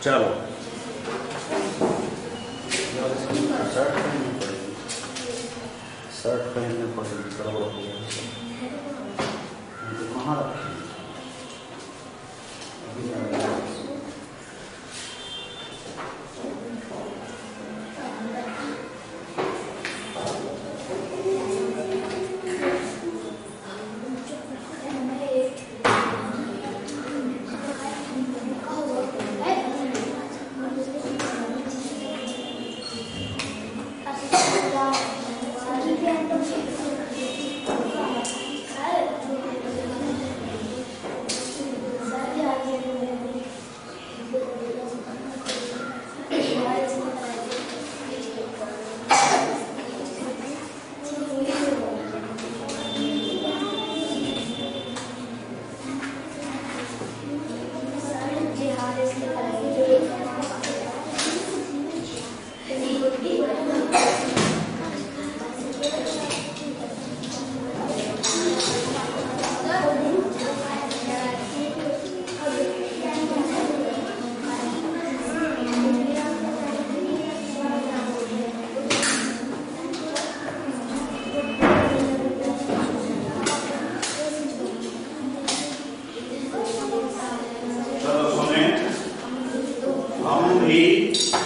चलो शर्ट पहनने पड़ेगी, गड़बड़ हो गया। कहाँ रखी?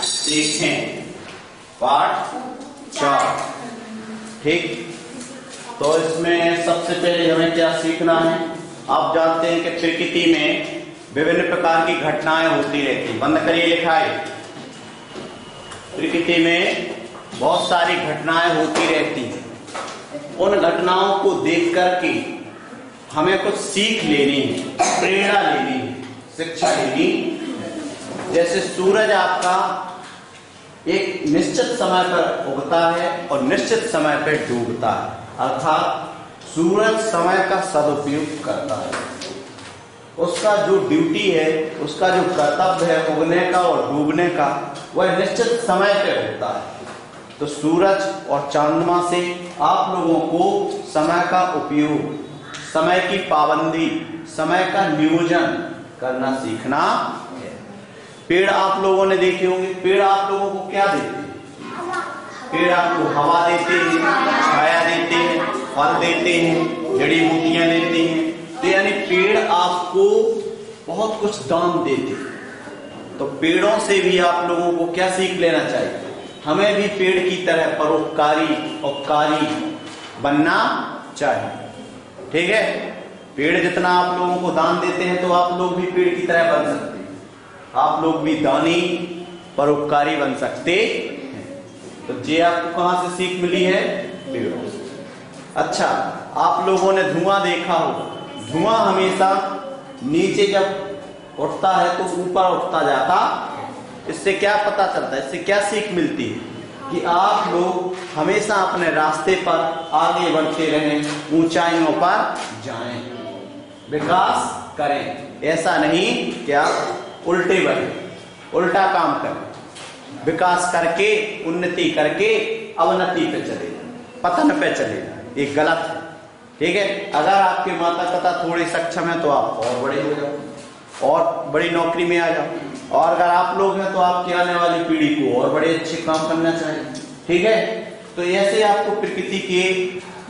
सीखें पाठ 4। ठीक, तो इसमें सबसे पहले हमें क्या सीखना है? आप जानते हैं कि प्रकृति में विभिन्न प्रकार की घटनाएं होती रहती। बंद करिए लिखाई। प्रकृति में बहुत सारी घटनाएं होती रहती। उन घटनाओं को देख करके हमें कुछ सीख लेनी है, प्रेरणा लेनी है, शिक्षा लेनी। जैसे सूरज आपका एक निश्चित समय पर उगता है और निश्चित समय पर डूबता है, अर्थात सूरज समय का सदुपयोग करता है। उसका जो ड्यूटी है, उसका जो कर्तव्य है उगने का और डूबने का, वह निश्चित समय पर होता है। तो सूरज और चंद्रमा से आप लोगों को समय का उपयोग, समय की पाबंदी, समय का नियोजन करना सीखना है। पेड़ आप लोगों ने देखे होंगे। पेड़ आप लोगों को क्या देते हैं? पेड़ आपको हवा देते हैं, छाया देते हैं, फल देते हैं, जड़ी बूटियां देते हैं। तो यानी पेड़ आपको बहुत कुछ दान देते हैं। तो पेड़ों से भी आप लोगों को क्या सीख लेना चाहिए? हमें भी पेड़ की तरह परोपकारी और कारी बनना चाहिए। ठीक है, पेड़ जितना आप लोगों को दान देते हैं तो आप लोग भी पेड़ की तरह बन सकते हैं। आप लोग भी दानी परोपकारी बन सकते हैं। तो ये आपको कहां से सीख मिली है? पेड़ों से। अच्छा, आप लोगों ने धुआं देखा होगा। धुआं हमेशा नीचे जब उठता है तो ऊपर उठता जाता। इससे क्या पता चलता है? इससे क्या सीख मिलती है? कि आप लोग हमेशा अपने रास्ते पर आगे बढ़ते रहें, ऊंचाइयों पर जाएं, विकास करें। ऐसा नहीं कि आप उल्टे बढ़े, उल्टा काम करें। विकास करके, उन्नति करके अवनति पे चले जाए, पतन पे चले जाए, ये गलत है। ठीक है, अगर आपके माता पिता थोड़े सक्षम है तो आप और बड़े हो जाओ और बड़ी नौकरी में आ जाओ। और अगर आप लोग हैं तो आपकी आने वाली पीढ़ी को और बड़े अच्छे काम करना चाहिए। ठीक है, तो ऐसे आपको प्रकृति के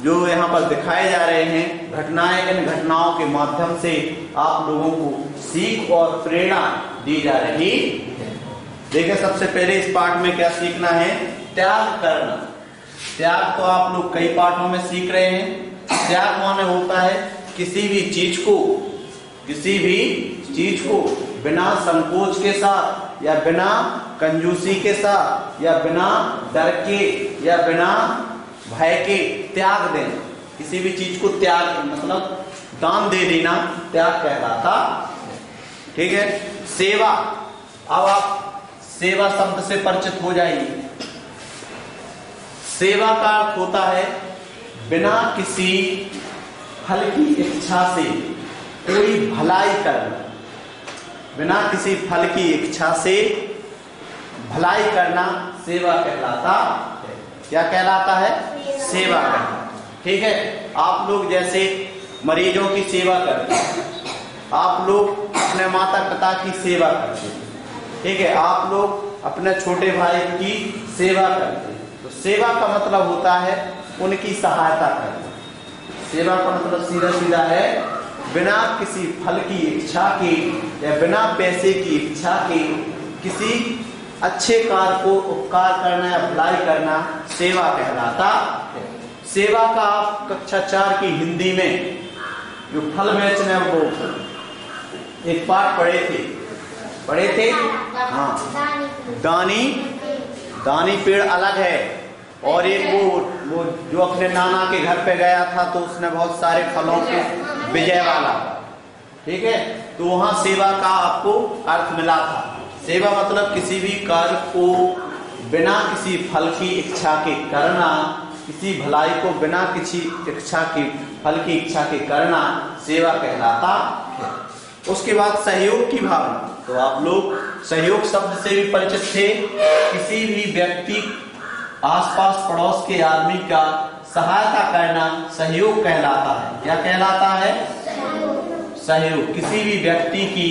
जो यहाँ पर दिखाए जा रहे हैं घटनाएं, इन घटनाओं के माध्यम से आप लोगों को सीख और प्रेरणा दी जा रही है। देखिए, सबसे पहले इस पाठ में क्या सीखना है? त्याग करना। त्याग तो आप लोग कई पाठों में सीख रहे हैं। त्याग माने होता है किसी भी चीज को बिना संकोच के साथ या बिना कंजूसी के साथ या बिना डर के या बिना भय के त्याग देना। किसी भी चीज को त्याग मतलब दान दे देना त्याग कहलाता। ठीक है, सेवा। अब आप सेवा शब्द से परिचित हो जाइए। सेवा का अर्थ होता है बिना किसी फल की इच्छा से कोई भलाई करना। बिना किसी फल की इच्छा से भलाई करना सेवा कहलाता है। क्या कहलाता है? सेवा करना। ठीक है, आप लोग जैसे मरीजों की सेवा करते हैं, आप लोग अपने माता पिता की सेवा करते हैं, ठीक है, आप लोग अपने छोटे भाई की सेवा करते हैं, तो सेवा का मतलब होता है उनकी सहायता करना। सेवा का मतलब सीधा सीधा है बिना किसी फल की इच्छा के या बिना पैसे की इच्छा के किसी अच्छे कार्य को उपकार करना या भलाई करना सेवा कहलाता है। सेवा का आप कक्षा 4 की हिंदी में जो फल बेचने वो एक पाठ पढ़े थे। हाँ, दानी पेड़ अलग है, और एक वो जो अपने नाना के घर पे गया था तो उसने बहुत सारे फलों के विजय वाला, ठीक है, तो वहां सेवा का आपको अर्थ मिला था। सेवा मतलब किसी भी कार्य को बिना किसी फल की इच्छा के करना, किसी भलाई को बिना किसी फल की इच्छा के करना सेवा कहलाता है। उसके बाद सहयोग की भावना, तो आप लोग सहयोग शब्द से भी परिचित थे। किसी भी व्यक्ति आसपास पड़ोस के आदमी का सहायता करना सहयोग कहलाता है। क्या कहलाता है? सहयोग। किसी भी व्यक्ति की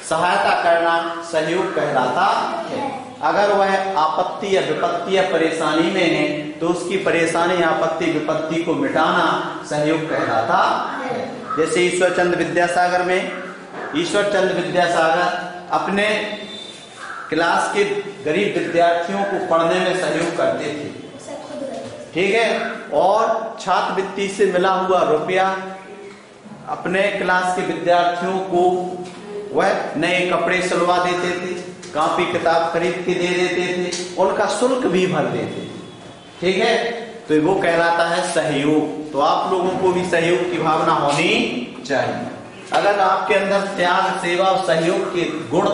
सहायता करना सहयोग कहलाता है। अगर वह आपत्ति या विपत्ति या परेशानी में है तो उसकी परेशानी आपत्ति विपत्ति को मिटाना सहयोग कहलाता है। जैसे ईश्वरचंद्र विद्यासागर अपने क्लास के गरीब विद्यार्थियों को पढ़ने में सहयोग करते थे, ठीक है, और छात्रवृत्ति से मिला हुआ रुपया अपने क्लास के विद्यार्थियों को वह नए कपड़े सिलवा देते थे, कॉपी किताब खरीद के दे देते थे, उनका शुल्क भी भर देते, ठीक है, तो वो कहलाता है सहयोग। तो आप लोगों को भी सहयोग की भावना होनी चाहिए। अगर आपके अंदर त्याग, सेवा और सहयोग के गुण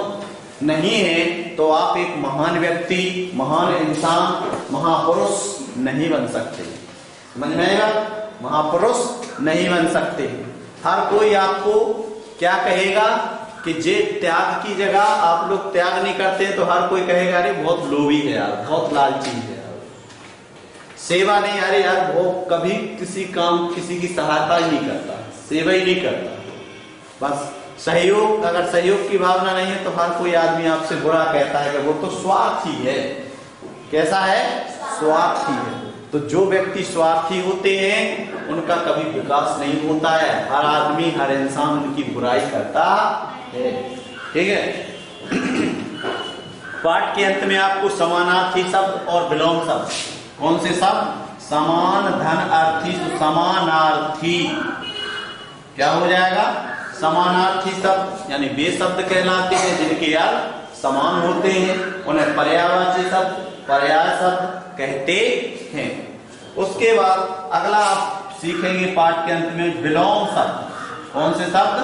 नहीं है तो आप एक महान व्यक्ति, महान इंसान, महापुरुष नहीं बन सकते। समझ में आएगा? महापुरुष नहीं बन सकते। हर कोई आपको क्या कहेगा कि जे त्याग की जगह आप लोग त्याग नहीं करते तो हर कोई कहेगा अरे बहुत लोभी है यार, बहुत लालची है यार, सेवा नहीं, अरे यार वो कभी किसी की सहायता ही नहीं करता, सेवा ही नहीं करता। बस सहयोग, अगर सहयोग की भावना नहीं है तो हर कोई आदमी आपसे बुरा कहता है कि वो तो स्वार्थी है। कैसा है? स्वार्थी है। तो जो व्यक्ति स्वार्थी होते हैं उनका कभी विकास नहीं होता है। हर आदमी, हर इंसान उनकी बुराई करता है, ठीक है। पाठ के अंत में आपको समानार्थी शब्द और विलोम शब्द, कौन से शब्द? समान, धन, अर्थी, तो समानार्थी क्या हो जाएगा? समानार्थी शब्द यानी वे शब्द कहलाते हैं जिनके अर्थ समान होते हैं, उन्हें पर्यायवाची शब्द, पर्याय शब्द कहते हैं। उसके बाद अगला आप सीखेंगे पाठ के अंत में विलोम शब्द। कौन से शब्द?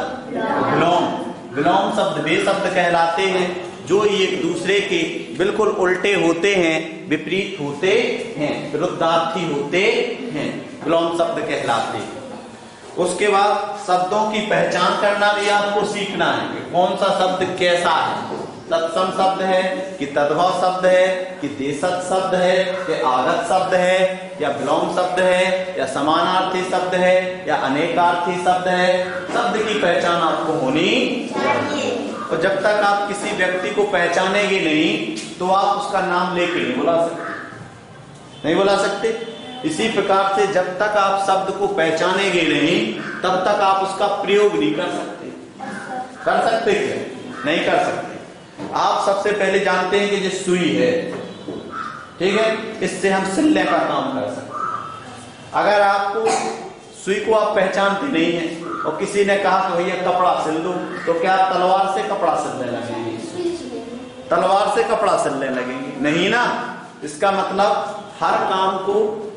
विलोम शब्द वे शब्द कहलाते हैं जो एक दूसरे के बिल्कुल उल्टे होते हैं, विपरीत होते हैं, विरुद्धार्थी होते हैं, विलोम शब्द कहलाते हैं। उसके बाद शब्दों की पहचान करना भी आपको सीखना है कि कौन सा शब्द कैसा है। तत्सम शब्द है कि तद्भव शब्द है कि देशज शब्द है कि आगत शब्द है या विलोम शब्द है या समानार्थी शब्द है या अनेकार्थी शब्द है। शब्द की पहचान आपको होनी चाहिए। और जब तक आप किसी व्यक्ति को पहचानेंगे नहीं तो आप उसका नाम लेके नहीं बुला सकते। इसी प्रकार से जब तक आप शब्द को पहचानेंगे नहीं तब तक आप उसका प्रयोग नहीं कर सकते। कर सकते क्या? नहीं कर सकते। आप सबसे पहले जानते हैं कि ये सुई है, ठीक है, इससे हम सिलने का काम कर सकते हैं। अगर आपको सुई को आप पहचानते नहीं है और किसी ने कहा कि भैया कपड़ा सिल दो, तो क्या आप तलवार से कपड़ा सिलने लगेंगे? तलवार से कपड़ा सिलने लगेंगे? नहीं ना। इसका मतलब हर काम को,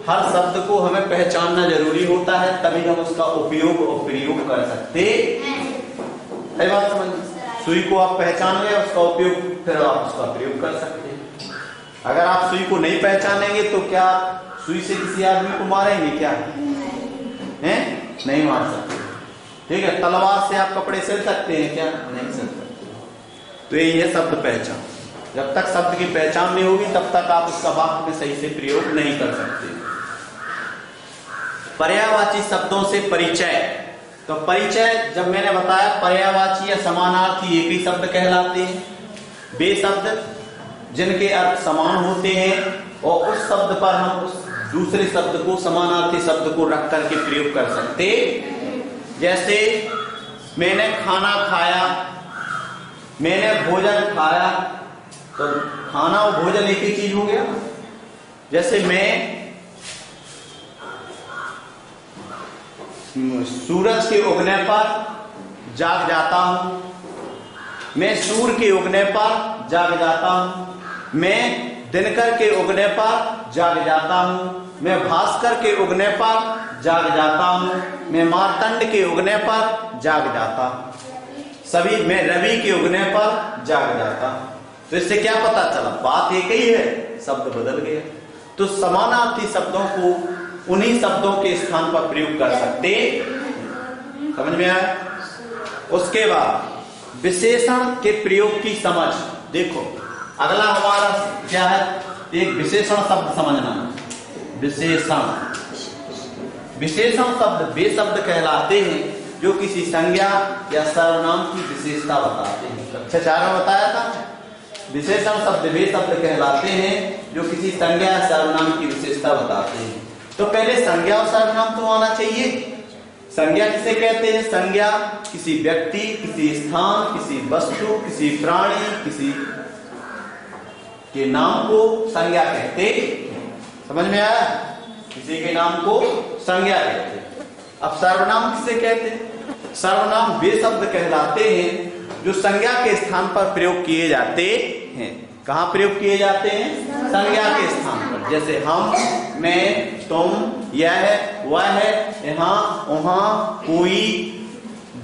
हर शब्द को हमें पहचानना जरूरी होता है, तभी हम उसका उपयोग और प्रयोग कर सकते हैं। बात समझ? सुई को आप पहचान गए, उसका उपयोग फिर आप उसका प्रयोग कर सकते हैं। अगर आप सुई को नहीं पहचानेंगे तो क्या सुई से किसी आदमी को मारेंगे? क्या हैं? नहीं मार सकते, ठीक है। तलवार से आप कपड़े सिल सकते हैं? क्या नहीं सिल सकते। तो यही है शब्द पहचान। जब तक शब्द की पहचान नहीं होगी तब तक आप उसका वाक्य में सही से प्रयोग नहीं कर सकते। पर्यायवाची शब्दों से परिचय। तो परिचय जब मैंने बताया पर्यायवाची या समानार्थी एक ही शब्द कहलाते हैं, वे शब्द जिनके अर्थ समान होते हैं और उस शब्द पर हम उस दूसरे शब्द को, समानार्थी शब्द को रख करके प्रयोग कर सकते। जैसे मैंने खाना खाया, मैंने भोजन खाया, तो खाना और भोजन एक ही चीज हो गया। जैसे मैं सूरज के उगने पर जाग जाता हूं, मैं सूर्य के उगने पर जाग जाता हूं, मैं दिनकर के उगने पर जाग जाता हूं, मैं भास्कर के उगने पर जाग जाता हूं, मैं मार्तंड के उगने पर जाग जाता हूं, सभी मैं रवि के उगने पर जाग जाता हूं। तो इससे क्या पता चला? बात एक ही है, शब्द बदल गया। तो समानार्थी शब्दों को उन्हीं शब्दों के स्थान पर प्रयोग कर सकते। समझ में आया? उसके बाद विशेषण के प्रयोग की समझ। देखो अगला हमारा क्या है? एक विशेषण शब्द समझना। विशेषण, विशेषण शब्द वे शब्द कहलाते हैं जो किसी संज्ञा या सर्वनाम की विशेषता बताते हैं। कक्षा 4 में बताया था। विशेषण शब्द वे शब्द कहलाते हैं जो किसी संज्ञा या सर्वनाम की विशेषता बताते हैं। तो पहले संज्ञा और सर्वनाम तो आना चाहिए। संज्ञा किसे कहते हैं? संज्ञा किसी व्यक्ति, किसी स्थान, किसी वस्तु, किसी प्राणी, किसी के नाम को संज्ञा कहते। समझ में आया? किसी के नाम को संज्ञा कहते। अब सर्वनाम किसे कहते हैं? सर्वनाम वे शब्द कहलाते हैं जो संज्ञा के स्थान पर प्रयोग किए जाते हैं। कहाँ प्रयोग किए जाते हैं? संज्ञा के स्थान पर। जैसे हम, मैं, तुम, यह, वह, यहाँ, वहां, कोई,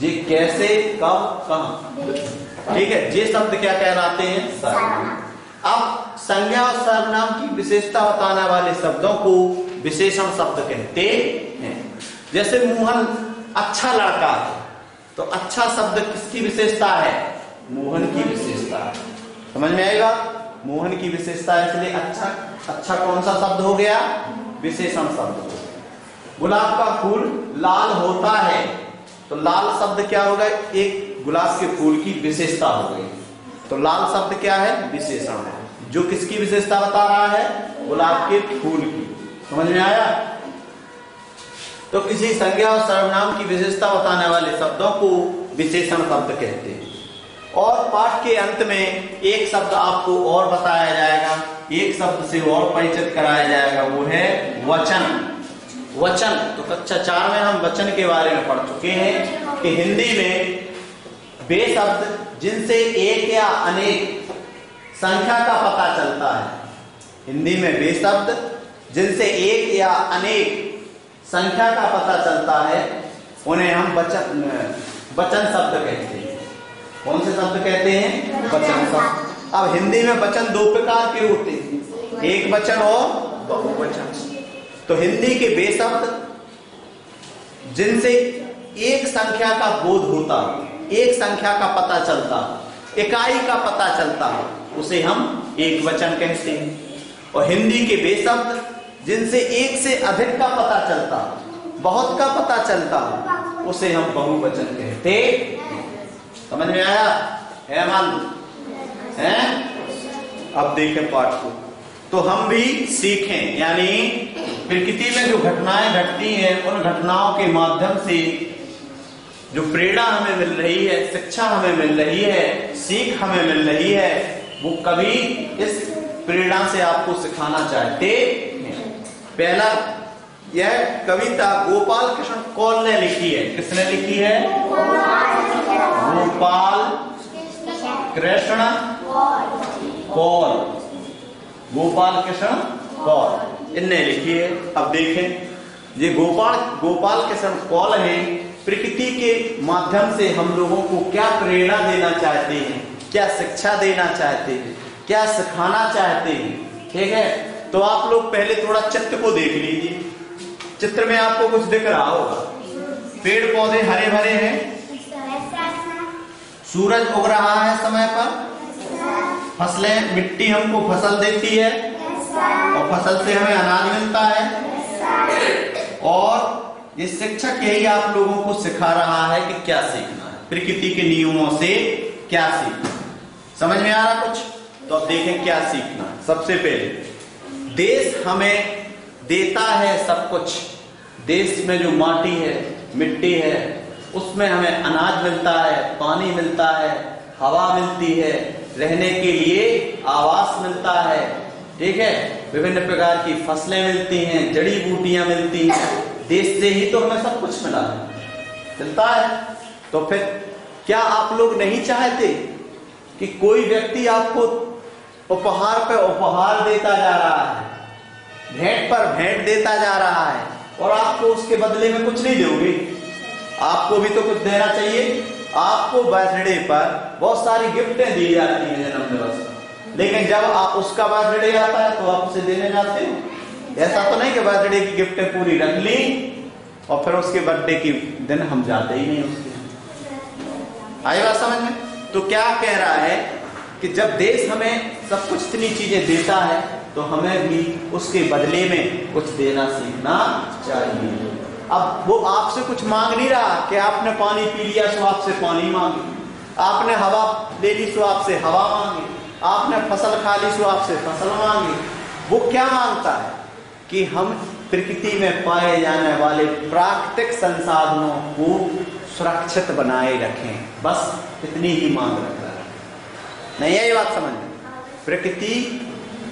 जे, कैसे, कब, कहां। ठीक है, ये शब्द क्या कहलाते हैं? सर्वनाम। अब संज्ञा और सर्वनाम की विशेषता बताने वाले शब्दों को विशेषण शब्द कहते हैं। जैसे मोहन अच्छा लड़का है, तो अच्छा शब्द किसकी विशेषता है? मोहन की विशेषता है। समझ में आएगा? मोहन की विशेषता है, इसलिए अच्छा। अच्छा कौन सा शब्द हो गया? विशेषण शब्द। गुलाब का फूल लाल होता है, तो लाल शब्द क्या होगा? एक गुलाब के फूल की विशेषता हो गई। तो लाल शब्द क्या है? विशेषण है, जो किसकी विशेषता बता रहा है? गुलाब के फूल की। समझ में आया? तो किसी संज्ञा और सर्वनाम की विशेषता बताने वाले शब्दों को विशेषण शब्द कहते हैं। और पाठ के अंत में एक शब्द आपको और बताया जाएगा, एक शब्द से और परिचित कराया जाएगा, वो है वचन। वचन, तो कक्षा 4 में हम वचन के बारे में पढ़ चुके हैं कि हिंदी में वे शब्द जिनसे एक या अनेक संख्या का पता चलता है। हिंदी में वे शब्द जिनसे एक या अनेक संख्या का पता चलता है, उन्हें हम वचन शब्द कहते हैं। कौन से शब्द कहते हैं? वचन शब्द। अब हिंदी में वचन दो प्रकार के होते हैं, एक वचन और बहुवचन। तो हिंदी के वे शब्द जिनसे एक संख्या का बोध होता, एक संख्या का पता चलता, इकाई का पता चलता, उसे हम एक वचन कहते हैं। और हिंदी के वे शब्द जिनसे एक से अधिक का पता चलता, बहुत का पता चलता, उसे हम बहुवचन कहते हैं। समझ में आया? है मान है? अब देखें पाठ को, तो हम भी सीखें, यानी प्रकृति में जो घटनाएं घटती हैं, उन घटनाओं के माध्यम से जो प्रेरणा हमें मिल रही है, शिक्षा हमें मिल रही है, सीख हमें मिल रही है, वो कभी इस प्रेरणा से आपको सिखाना चाहते हैं। पहला, यह कविता गोपाल कृष्ण कौल ने लिखी है। किसने लिखी है? गोपाल कृष्ण कौल। गोपाल कृष्ण कौल इनने लिखी है। अब देखें, ये गोपाल कृष्ण कौल है, प्रकृति के माध्यम से हम लोगों को क्या प्रेरणा देना चाहते हैं, क्या शिक्षा देना चाहते हैं, क्या सिखाना चाहते हैं। ठीक है, तो आप लोग पहले थोड़ा चित्र को देख लीजिए। चित्र में आपको कुछ दिख रहा होगा, पेड़ पौधे हरे भरे हैं, सूरज उग रहा है समय पर, फसलें, मिट्टी हमको फसल देती है और फसल से हमें अनाज मिलता है। और ये शिक्षक यही आप लोगों को सिखा रहा है कि क्या सीखना है, प्रकृति के नियमों से क्या सीखना। समझ में आ रहा कुछ? तो अब देखें क्या सीखना। सबसे पहले देश हमें देता है सब कुछ। देश में जो माटी है, मिट्टी है, उसमें हमें अनाज मिलता है, पानी मिलता है, हवा मिलती है, रहने के लिए आवास मिलता है, ठीक है, विभिन्न प्रकार की फसलें मिलती हैं, जड़ी बूटियां मिलती हैं। देश से ही तो हमें सब कुछ मिलता है। तो फिर क्या आप लोग नहीं चाहते कि कोई व्यक्ति आपको उपहार पे उपहार देता जा रहा है, भेंट पर भेंट देता जा रहा है, और आपको उसके बदले में कुछ नहीं दोगे? आपको भी तो कुछ देना चाहिए। आपको बर्थडे पर बहुत सारी गिफ्टें दी जाती हैं जन्म दिवस पर, लेकिन जब आप उसका बर्थडे आता है तो आप उसे देने जाते हो। ऐसा तो नहीं कि बर्थडे की गिफ्टें पूरी रख ली और फिर उसके बर्थडे के दिन हम जाते ही नहीं उसके। आई बात समझ में? तो क्या कह रहा है कि जब देश हमें सब कुछ इतनी चीजें देता है तो हमें भी उसके बदले में कुछ देना सीखना चाहिए। अब वो आपसे कुछ मांग नहीं रहा कि आपने पानी पी लिया सो आपसे पानी मांगे, आपने हवा ले ली सो आपसे हवा मांगे, आपने फसल खा ली सो आपसे फसल मांगे। वो क्या मांगता है कि हम प्रकृति में पाए जाने वाले प्राकृतिक संसाधनों को सुरक्षित बनाए रखें, बस इतनी ही मांग रखता है। नहीं है ये बात समझ में? प्रकृति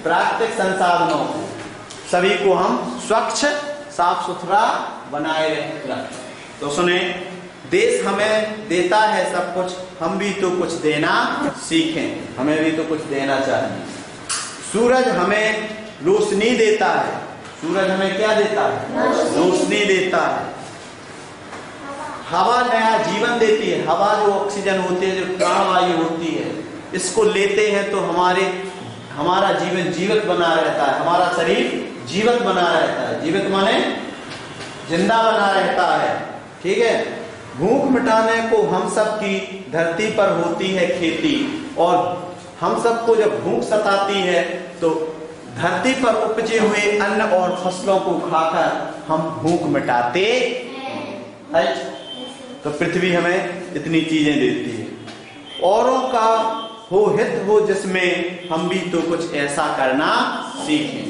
प्राकृतिक संसाधनों को सभी को हम स्वच्छ साफ सुथरा बनाए रखें। तो सुने, देश हमें देता है सब कुछ, हम भी तो कुछ देना सीखें, हमें भी तो कुछ देना चाहिए। सूरज हमें रोशनी देता है। सूरज हमें क्या देता है? रोशनी देता है। हवा नया जीवन देती है। हवा जो ऑक्सीजन होती है, जो प्राणवायु होती है, इसको लेते हैं तो हमारा जीवन जीवित बना रहता है, हमारा शरीर जीवित बना रहता है। जीवित माने जिंदा बना रहता है, ठीक है। भूख मिटाने को हम सब की धरती पर होती है खेती, और हम सबको जब भूख सताती है तो धरती पर उपजे हुए अन्न और फसलों को खाकर हम भूख मिटाते हैं। तो पृथ्वी हमें इतनी चीजें देती है। औरों का हो हित हो जिसमें हम भी तो कुछ ऐसा करना सीखें।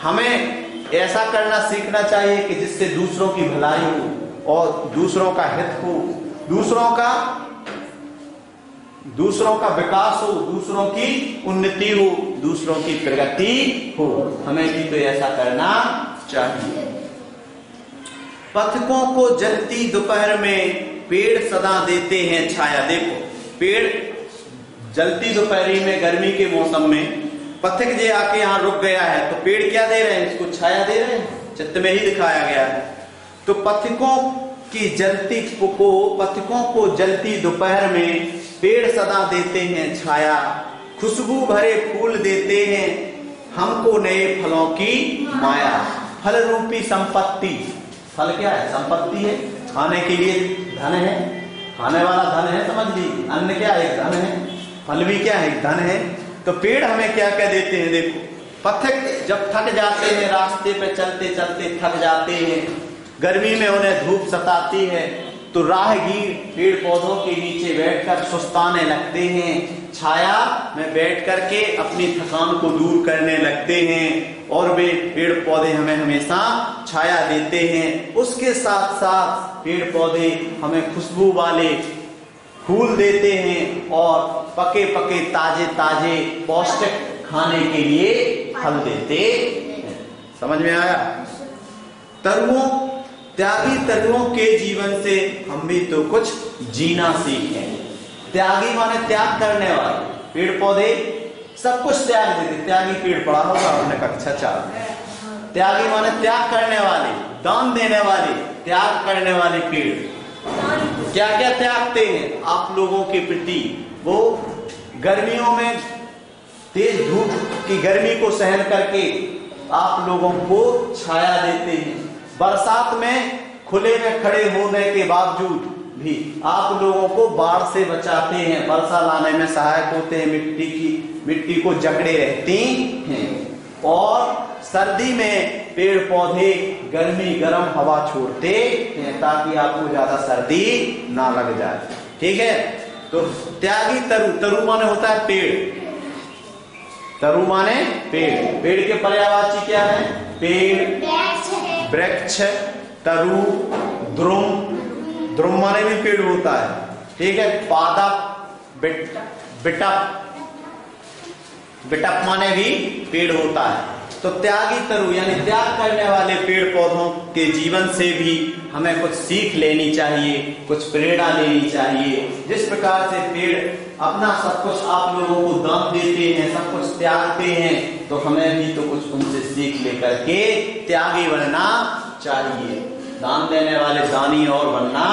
हमें ऐसा करना सीखना चाहिए कि जिससे दूसरों की भलाई हो और दूसरों का हित हो, दूसरों का विकास हो, दूसरों की उन्नति हो, दूसरों की प्रगति हो। हमें भी तो ऐसा करना चाहिए। पथिकों को जलती दोपहर में पेड़ सदा देते हैं छाया। देखो, पेड़ जलती दोपहरी में, गर्मी के मौसम में पथिक जे आके यहाँ रुक गया है तो पेड़ क्या दे रहे हैं? इसको छाया दे रहे हैं। चित्र में ही दिखाया गया है। तो पथिकों को जलती दोपहर में पेड़ सदा देते हैं छाया, खुशबू भरे फूल देते हैं हमको नए फलों की माया। फल रूपी संपत्ति। फल क्या है? संपत्ति है। खाने के लिए धन है, खाने वाला धन है, समझ लीजिए। अन्न क्या है? धन है। फल भी क्या है? धन है। तो पेड़ हमें क्या क्या देते हैं? देखो, पथिक जब थक जाते हैं, रास्ते पे चलते चलते थक जाते हैं, गर्मी में उन्हें धूप सताती है, तो राहगीर पेड़ पौधों के नीचे बैठकर सुस्ताने लगते हैं, छाया में बैठ करके अपनी थकान को दूर करने लगते हैं, और वे पेड़ पौधे हमें हमेशा छाया देते हैं। उसके साथ साथ पेड़ पौधे हमें खुशबू वाले फूल देते हैं और पके पके ताजे ताजे पौष्टिक खाने के लिए फल देते हैं। समझ में आया? त्यागी तरुओं के जीवन से हम भी तो कुछ जीना सीखें। त्यागी माने त्याग करने वाले। पेड़ पौधे सब कुछ त्याग देते। त्यागी पेड़ पड़ा होगा हमने कक्षा 4 में। त्यागी माने त्याग करने वाले, दान देने वाले, त्याग करने वाले पेड़। क्या क्या त्यागते हैं आप लोगों के प्रति? वो गर्मियों में तेज धूप की गर्मी को सहन करके आप लोगों को छाया देते हैं। बरसात में खुले में खड़े होने के बावजूद भी आप लोगों को बाढ़ से बचाते हैं, वर्षा लाने में सहायक होते हैं, मिट्टी को जकड़े रहती हैं। और सर्दी में पेड़ पौधे गर्मी गर्म हवा छोड़ते हैं ताकि आपको ज्यादा सर्दी ना लग जाए। ठीक है? तो त्यागी तरु, तरु माने होता है पेड़, तरु माने पेड़, पेड़ के पर्यायवाची क्या है? पेड़, वृक्ष, तरु, द्रुम, द्रुम माने भी पेड़ होता है, ठीक है। पादप, बिटप, बिटप माने भी पेड़ होता है। तो त्यागी तरु यानी त्याग करने वाले पेड़ पौधों के जीवन से भी हमें कुछ सीख लेनी चाहिए, कुछ प्रेरणा लेनी चाहिए। जिस प्रकार से पेड़ अपना सब कुछ आप लोगों को दान देते हैं, सब कुछ त्यागते हैं, तो हमें भी तो कुछ उनसे सीख लेकर के त्यागी बनना चाहिए, दान देने वाले दानी और बनना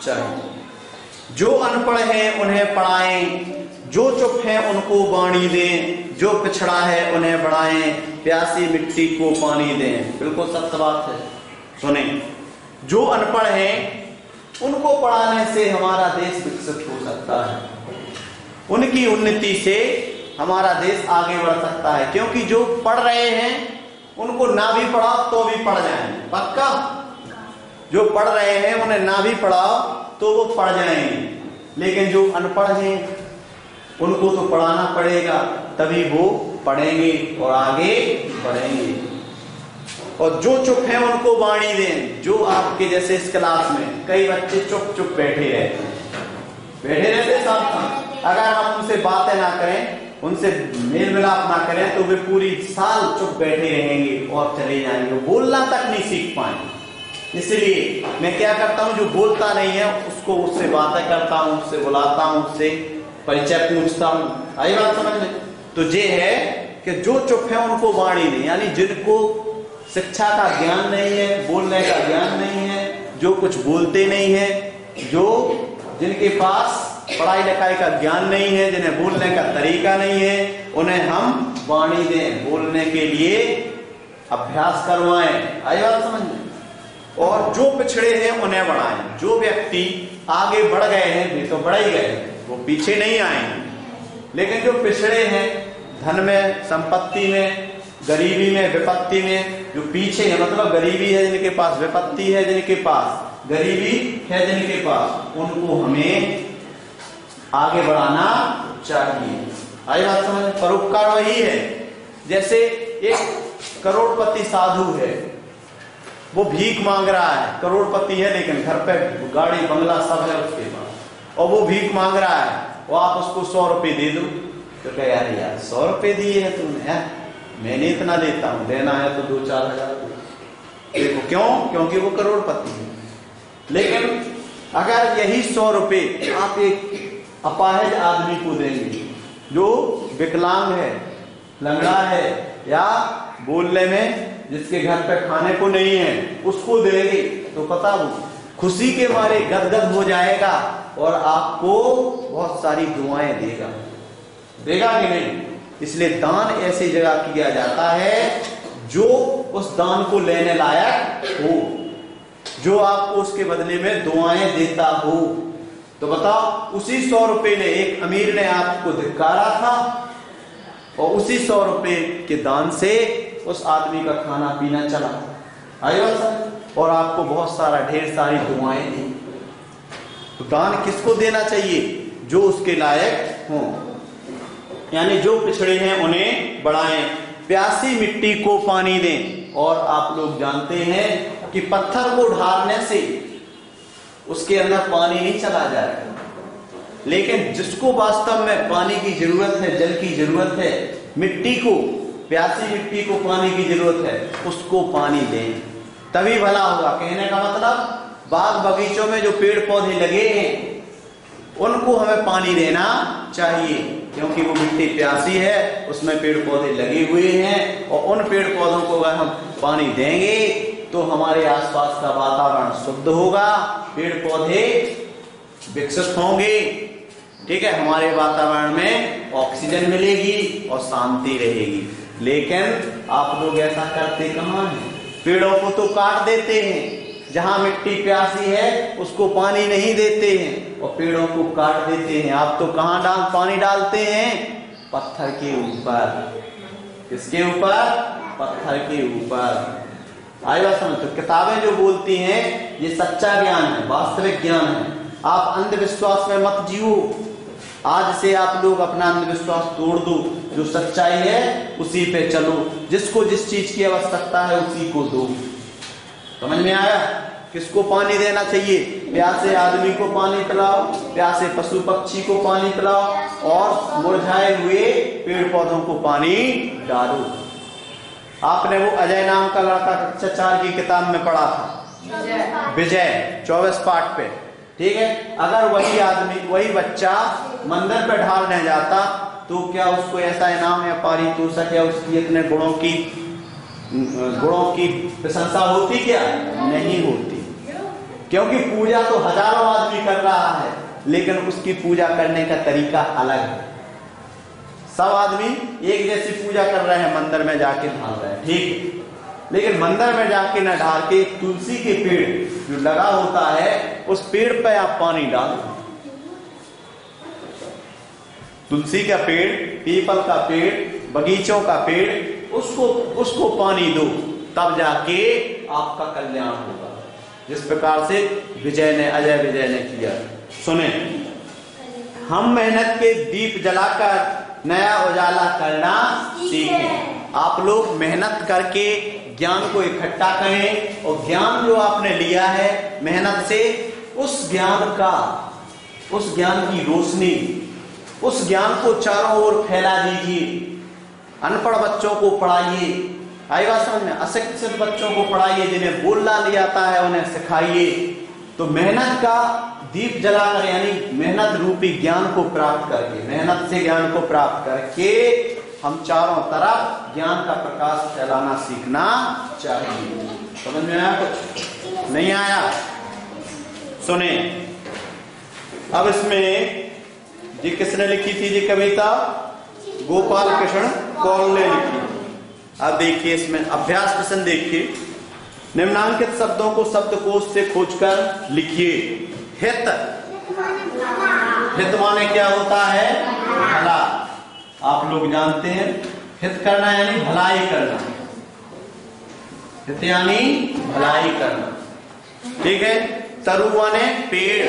चाहिए। जो अनपढ़ हैं उन्हें पढ़ाएं, जो चुप हैं उनको वाणी दें, जो पिछड़ा है उन्हें बढ़ाएं, प्यासी मिट्टी को पानी दें। बिल्कुल सत्य बात है। सुने, जो अनपढ़ हैं उनको पढ़ाने से हमारा देश विकसित हो सकता है, उनकी उन्नति से हमारा देश आगे बढ़ सकता है। क्योंकि जो पढ़ रहे हैं उनको ना भी पढ़ाओ तो भी पढ़ जाएंगे, पक्का। जो पढ़ रहे हैं उन्हें ना भी पढ़ाओ तो वो पढ़ जाएंगे, लेकिन जो अनपढ़ हैं उनको तो पढ़ाना पड़ेगा, तभी वो पढ़ेंगे और आगे बढ़ेंगे। और जो चुप हैं उनको वाणी दें। जो आपके जैसे इस क्लास में कई बच्चे चुप चुप बैठे रहते साथ, अगर हम उनसे बातें ना करें, उनसे मेल मिलाप ना करें, तो वे पूरी साल चुप बैठे रहेंगे और चले जाएंगे, बोलना तक नहीं सीख पाएंगे। इसलिए मैं क्या करता हूँ, जो बोलता नहीं है उसको, उससे बातें करता हूँ, उससे बुलाता हूँ, उससे परिचय पूछता हूँ। आई बात समझ में? तो ये है कि जो चुप है उनको वाणी दें, यानी जिनको शिक्षा का ज्ञान नहीं है, बोलने का ज्ञान नहीं है, जो कुछ बोलते नहीं है, जो जिनके पास पढ़ाई लिखाई का ज्ञान नहीं है, जिन्हें बोलने का तरीका नहीं है, उन्हें हम वाणी दें, बोलने के लिए अभ्यास करवाएं। आई बात समझ में? और जो पिछड़े हैं उन्हें बढ़ाएं। जो व्यक्ति आगे बढ़ गए हैं वे तो बढ़ ही गए, वो पीछे नहीं आएंगे, लेकिन जो पिछड़े हैं धन में, संपत्ति में, गरीबी में, विपत्ति में, जो पीछे है, मतलब गरीबी है जिनके पास, विपत्ति है जिनके पास, गरीबी है जिनके पास, उनको हमें आगे बढ़ाना चाहिए। आई बात समझ? परोपकार वही है, जैसे एक करोड़पति साधु है, वो भीख मांग रहा है, करोड़पति है लेकिन घर पे गाड़ी बंगला सब है उसके पास, और वो भीख मांग रहा है, वो आप उसको 100 रुपए दे दो, तो कह यार 100 रुपए दिए है तुमने, मैंने इतना देता हूं, देना है तो 2-4 हजार देखो। क्यों? क्योंकि वो करोड़पति है। लेकिन अगर यही 100 रुपए आप एक अपाहिज आदमी को देंगे, जो विकलांग है, लंगड़ा है, या बोलने में जिसके घर पे खाने को नहीं है, उसको देंगे, तो पता वो खुशी के मारे गदगद हो जाएगा और आपको बहुत सारी दुआएं देगा कि नहीं? इसलिए दान ऐसी जगह किया जाता है जो उस दान को लेने लायक हो, जो आपको उसके बदले में दुआएं देता हो। तो बताओ, उसी 100 रुपए ने, एक अमीर ने आपको धिक्कारा था और उसी 100 रुपए के दान से उस आदमी का खाना पीना चला, और आपको बहुत सारा ढेर सारी दुआएं दी। तो दान किसको देना चाहिए? जो उसके लायक हो, यानी जो पिछड़े हैं उन्हें बढ़ाएं, प्यासी मिट्टी को पानी दें। और आप लोग जानते हैं कि पत्थर को ढालने से उसके अंदर पानी नहीं चला जाएगा, लेकिन जिसको वास्तव में पानी की जरूरत है, जल की जरूरत है, मिट्टी को, प्यासी मिट्टी को पानी की जरूरत है, उसको पानी दें, तभी भला होगा। कहने का मतलब, बाग बगीचों में जो पेड़ पौधे लगे हैं उनको हमें पानी देना चाहिए, क्योंकि वो मिट्टी प्यासी है, उसमें पेड़ पौधे लगे हुए हैं, और उन पेड़ पौधों को अगर हम पानी देंगे तो हमारे आसपास का वातावरण शुद्ध होगा, पेड़ पौधे विकसित होंगे, ठीक है, हमारे वातावरण में ऑक्सीजन मिलेगी और शांति रहेगी। लेकिन आप लोग ऐसा करते कहाँ हैं? पेड़ों को तो काट देते हैं, जहां मिट्टी प्यासी है उसको पानी नहीं देते हैं और पेड़ों को काट देते हैं। आप तो कहां पानी डालते हैं? पत्थर के ऊपर। किसके ऊपर? पत्थर के ऊपर। आई बात समझ? तो किताबें जो बोलती हैं ये सच्चा ज्ञान है, वास्तविक ज्ञान है। आप अंधविश्वास में मत जियो, आज से आप लोग अपना अंधविश्वास तोड़ दो, जो सच्चाई है उसी पे चलो, जिसको जिस चीज की आवश्यकता है उसी को दो। समझ में आया? किसको पानी देना चाहिए? प्यासे आदमी को पानी पिलाओ, प्यासे पशु पक्षी को पानी पिलाओ, और मुरझाए हुए पेड़ पौधों को पानी डालो। आपने वो अजय नाम का लड़का कक्षा 4 की किताब में पढ़ा था, विजय 24 पाठ पे, ठीक है। अगर वही आदमी, वही बच्चा मंदिर पे ढालने जाता तो क्या उसको ऐसा इनाम या पारितोषिक या उसकी इतने गुणों की प्रशंसा होती? क्या नहीं होती, क्योंकि पूजा तो हजारों आदमी कर रहा है, लेकिन उसकी पूजा करने का तरीका अलग है। सब आदमी एक जैसी पूजा कर रहे हैं, मंदिर में जाके ढाल रहे हैं, ठीक, लेकिन मंदिर में जाके न ढाल के तुलसी के पेड़ जो लगा होता है उस पेड़ पे आप पानी डालो। तुलसी का पेड़, पीपल का पेड़, बगीचों का पेड़, उसको पानी दो, तब जाके आपका कल्याण होगा। जिस प्रकार से अजय विजय ने किया। सुने, हम मेहनत के दीप जलाकर नया उजाला करना सीखें। आप लोग मेहनत करके ज्ञान को इकट्ठा करें, और ज्ञान जो आपने लिया है मेहनत से, उस ज्ञान की रोशनी, उस ज्ञान को चारों ओर फैला दीजिए। अनपढ़ बच्चों को पढ़ाइए, आई बात समझ में? अशिक्षित बच्चों को पढ़ाइए, जिन्हें बोलना नहीं आता है उन्हें सिखाइए। तो मेहनत का दीप जलाकर, यानी मेहनत रूपी ज्ञान को प्राप्त करके, मेहनत से ज्ञान को प्राप्त करके हम चारों तरफ ज्ञान का प्रकाश फैलाना सीखना चाहिए। समझ में आया? कुछ नहीं आया? सुने, अब इसमें जी किसने लिखी थी जी कविता? गोपाल कृष्ण कौल ने लिखी। अब देखिए इसमें अभ्यास प्रश्न देखिए। निम्नांकित शब्दों को शब्दकोश से खोजकर लिखिए। हित, हित माने क्या होता है? भला। आप लोग जानते हैं हित करना यानी भलाई करना, हित यानी भलाई करना, ठीक है। तरु माने पेड़,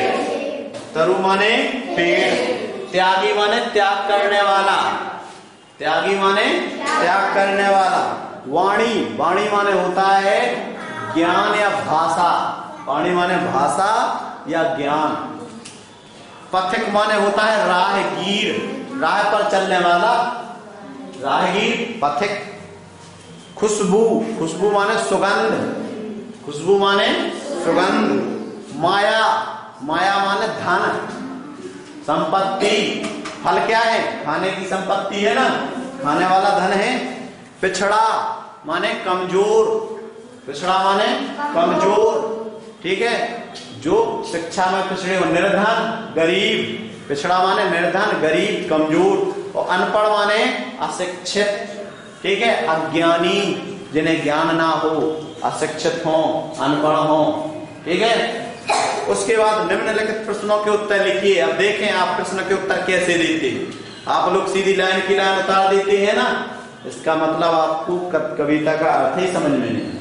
तरु माने पेड़। त्यागी माने त्याग करने वाला, त्यागी माने त्याग करने वाला। वाणी, वाणी माने होता है ज्ञान या भाषा, वाणी माने भाषा या ज्ञान। पथिक माने होता है राहगीर, राह पर चलने वाला, राहगीर पथिक। खुशबू, खुशबू माने सुगंध, खुशबू माने सुगंध। माया, माया माने धन, संपत्ति। फल क्या है? खाने की संपत्ति है ना, खाने वाला धन है। पिछड़ा माने कमजोर, पिछड़ा माने कमजोर, ठीक है। जो शिक्षा में पिछड़े हो, निर्धन, गरीब। पिछड़ा माने निर्धन, गरीब, कमजोर। और अनपढ़ माने अशिक्षित, ठीक है, अज्ञानी, जिन्हें ज्ञान ना हो, अशिक्षित हो, अनपढ़ हो, ठीक है। उसके बाद निम्नलिखित प्रश्नों के उत्तर लिखिए। अब देखें आप प्रश्न के उत्तर कैसे देते हैं। आप लोग सीधी लाइन की लाइन उतार देते हैं ना, इसका मतलब आपको कविता का अर्थ ही समझ में नहीं।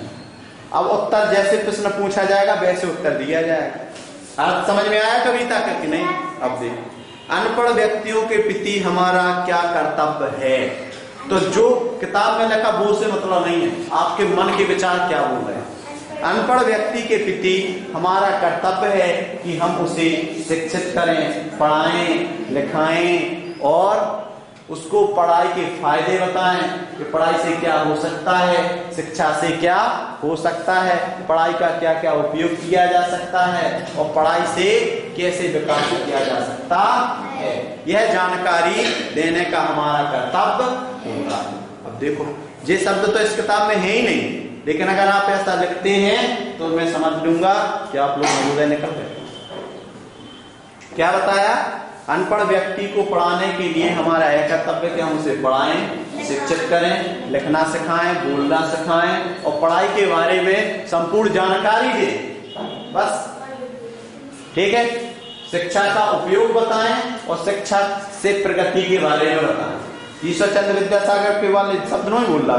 अब उत्तर जैसे प्रश्न पूछा जाएगा वैसे उत्तर दिया जाएगा। अर्थ समझ में आया कविता का कि नहीं? अब देखिए, अनपढ़ व्यक्तियों के प्रति हमारा क्या कर्तव्य है। तो जो किताब में लिखा वो से मतलब नहीं है, आपके मन के विचार क्या बोल रहे हैं। अनपढ़ व्यक्ति के प्रति हमारा कर्तव्य है कि हम उसे शिक्षित करें, पढ़ाएं, लिखाएं, और उसको पढ़ाई के फायदे बताएं कि पढ़ाई से क्या हो सकता है, शिक्षा से क्या हो सकता है, पढ़ाई का क्या क्या उपयोग किया जा सकता है, और पढ़ाई से कैसे विकास किया जा सकता है। यह जानकारी देने का हमारा कर्तव्य होगा। अब देखो, ये शब्द तो इस किताब में है ही नहीं, लेकिन अगर आप ऐसा लिखते हैं तो मैं समझ लूंगा कि आप लोग नवोदय निकल गए। क्या बताया? अनपढ़ व्यक्ति को पढ़ाने के लिए हमारा यह कर्तव्य कि हम उसे पढ़ाएं, शिक्षित करें, लिखना सिखाएं, बोलना सिखाएं, और पढ़ाई के बारे में संपूर्ण जानकारी दें, बस, ठीक है। शिक्षा का उपयोग बताएं और शिक्षा से प्रगति के बारे में बताएं। ईश्वर चंद्र विद्यासागर के वाले शब्द नहीं बोल रहा।